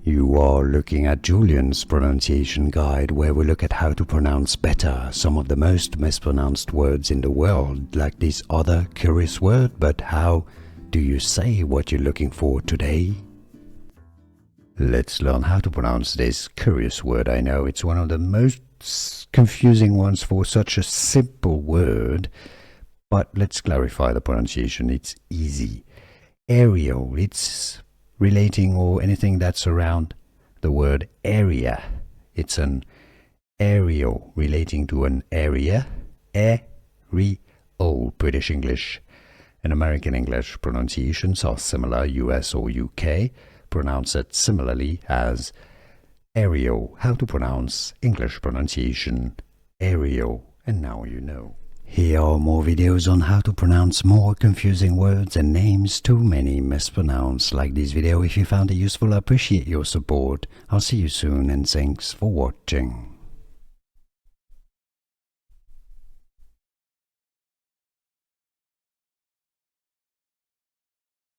You are looking at Julian's pronunciation guide, where we look at how to pronounce better some of the most mispronounced words in the world, like this other curious word. But how do you say what you're looking for today? Let's learn how to pronounce this curious word. I know it's one of the most confusing ones for such a simple word, but let's clarify the pronunciation. It's easy. Areal, it's relating or anything that's around the word area. It's an areal relating to an area. Areal, British English and American English pronunciations are similar. US or UK pronounce it similarly as areal. How to pronounce English pronunciation areal, and now you know. Here are more videos on how to pronounce more confusing words and names too many mispronounced. Like this video if you found it useful. I appreciate your support. I'll see you soon and thanks for watching.